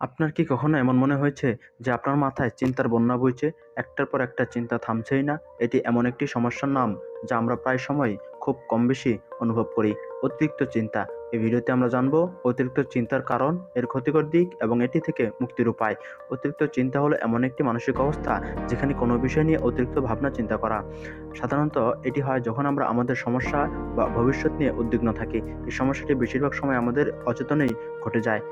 আপনার কি কখনো এমন মনে হয়েছে যে আপনার মাথায় চিন্তার বন্যা বইছে, একটার পর একটা চিন্তা থামছেই না? এটি এমন একটি সমস্যার নাম যা আমরা প্রায় সময় খুব কম বেশি অনুভব করি, অতিরিক্ত চিন্তা। এই ভিডিওতে আমরা জানবো অতিরিক্ত চিন্তার কারণ, এর ক্ষতিকর দিক এবং এটি থেকে মুক্তির উপায়। অতিরিক্ত চিন্তা হলো এমন একটি মানসিক অবস্থা যেখানে কোনো বিষয় নিয়ে অতিরিক্ত ভাবনা চিন্তা করা। সাধারণত এটি হয় যখন আমরা আমাদের সমস্যা বা ভবিষ্যৎ নিয়ে উদ্বিগ্ন থাকি। এই সমস্যাটি বেশিরভাগ সময় আমাদের অচেতনেই ঘটে যায়।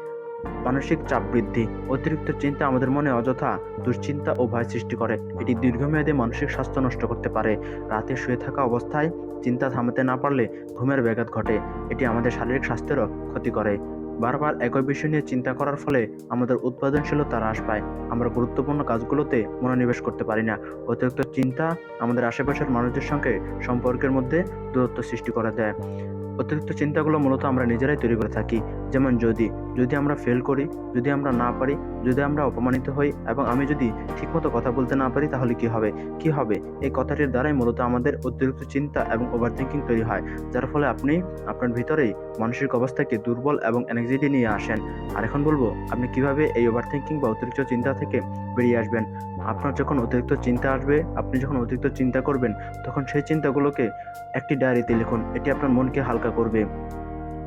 মানসিক চাপ বৃদ্ধি। অতিরিক্ত চিন্তা আমাদের মনে অযথা দুশ্চিন্তা ও ভয় সৃষ্টি করে। এটি দীর্ঘমেয়াদে মানসিক স্বাস্থ্য নষ্ট করতে পারে। রাতে শুয়ে থাকা অবস্থায় চিন্তা থামাতে না পারলে ঘুমের ব্যাঘাত ঘটে। এটি আমাদের শারীরিক স্বাস্থ্যেরও ক্ষতি করে। বারবার একই বিষয় নিয়ে চিন্তা করার ফলে আমাদের উৎপাদনশীলতা হ্রাস পায়। আমরা গুরুত্বপূর্ণ কাজগুলোতে মনোনিবেশ করতে পারি না। অতিরিক্ত চিন্তা আমাদের আশেপাশের মানুষদের সঙ্গে সম্পর্কের মধ্যে দূরত্ব সৃষ্টি করে দেয়। অতিরিক্ত চিন্তাগুলো মূলত আমরা নিজেরাই তৈরি করে থাকি। যেমন যদি যদি আমরা ফেল করি, যদি আমরা না পারি, যদি আমরা অপমানিত হই এবং আমি যদি ঠিকমতো কথা বলতে না পারি তাহলে কি হবে? কি হবে? এই কথাটির দ্বারাই মূলত আমাদের অতিরিক্ত চিন্তা এবং ওভার থিংকিং তৈরি হয়। যার ফলে আপনি আপনার ভিতরেই মানসিক অবস্থাকে দুর্বল এবং অ্যাংজাইটি নিয়ে আসেন। আর এখন বলবো আপনি কিভাবে এই ওভার থিংকিং বা অতিরিক্ত চিন্তা থেকে বেরিয়ে আসবেন। আপনার যখন অতিরিক্ত চিন্তা আসবে, আপনি যখন অতিরিক্ত চিন্তা করবেন, তখন সেই চিন্তাগুলোকে একটি ডায়েরিতে লিখুন। এটি আপনার মনকে হালকা করবে।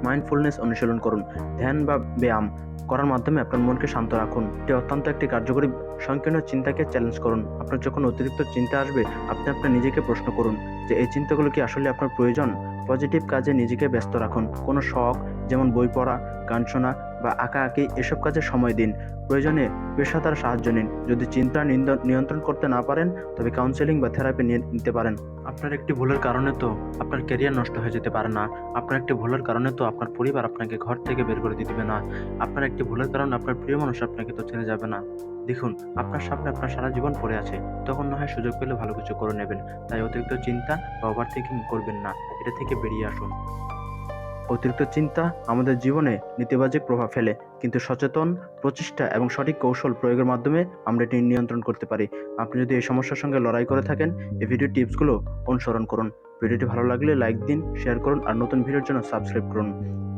মাইন্ডফুলনেস অনুশীলন করুন। ধ্যান বা ব্যায়াম করার মাধ্যমে আপনার মনকে শান্ত রাখুন। এটি অত্যন্ত একটি কার্যকরী। সংকীর্ণ চিন্তাকে চ্যালেঞ্জ করুন। আপনার যখন অতিরিক্ত চিন্তা আসবে, আপনি আপনার নিজেকে প্রশ্ন করুন যে এই চিন্তাগুলো কি আসলে আপনার প্রয়োজন? পজিটিভ কাজে নিজেকে ব্যস্ত রাখুন। কোনো শখ, যেমন বই পড়া, গান শোনা বা আঁকাআঁকি, এসব কাজে সময় দিন। প্রয়োজনে পেশাদার সাহায্য নিন। যদি চিন্তা নিয়ন্ত্রণ করতে না পারেন, তবে কাউন্সেলিং বা থেরাপি নিতে পারেন। আপনার একটি ভুলের কারণে তো আপনার ক্যারিয়ার নষ্ট হয়ে যেতে পারে না। আপনার একটি ভুলের কারণে তো আপনার পরিবার আপনাকে ঘর থেকে বের করে দিবে না। আপনার একটি ভুলের কারণে আপনার প্রিয় মানুষ আপনাকে তো ছেড়ে যাবে না। দেখুন, আপনার সামনে আপনার সারা জীবন পড়ে আছে। তখন না হয় সুযোগ পেলে ভালো কিছু করে নেবেন। তাই অতিরিক্ত চিন্তা বা ওভার থিংকিং করবেন না। এটা থেকে বেরিয়ে আসুন। অতিরিক্ত চিন্তা আমাদের জীবনে নেতিবাচক প্রভাব ফেলে, কিন্তু সচেতন প্রচেষ্টা এবং সঠিক কৌশল প্রয়োগের মাধ্যমে আমরা এটি নিয়ন্ত্রণ করতে পারি। আপনি যদি এই সমস্যার সঙ্গে লড়াই করে থাকেন, এই ভিডিও টিপসগুলো অনুসরণ করুন। ভিডিওটি ভালো লাগলে লাইক দিন, শেয়ার করুন আর নতুন ভিডিওর জন্য সাবস্ক্রাইব করুন।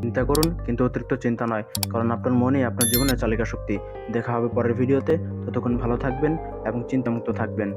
চিন্তা করুন, কিন্তু অতিরিক্ত চিন্তা নয়, কারণ আপনার মনই আপনার জীবনের চালিকা শক্তি। দেখা হবে পরের ভিডিওতে। ততক্ষণ ভালো থাকবেন এবং চিন্তামুক্ত থাকবেন।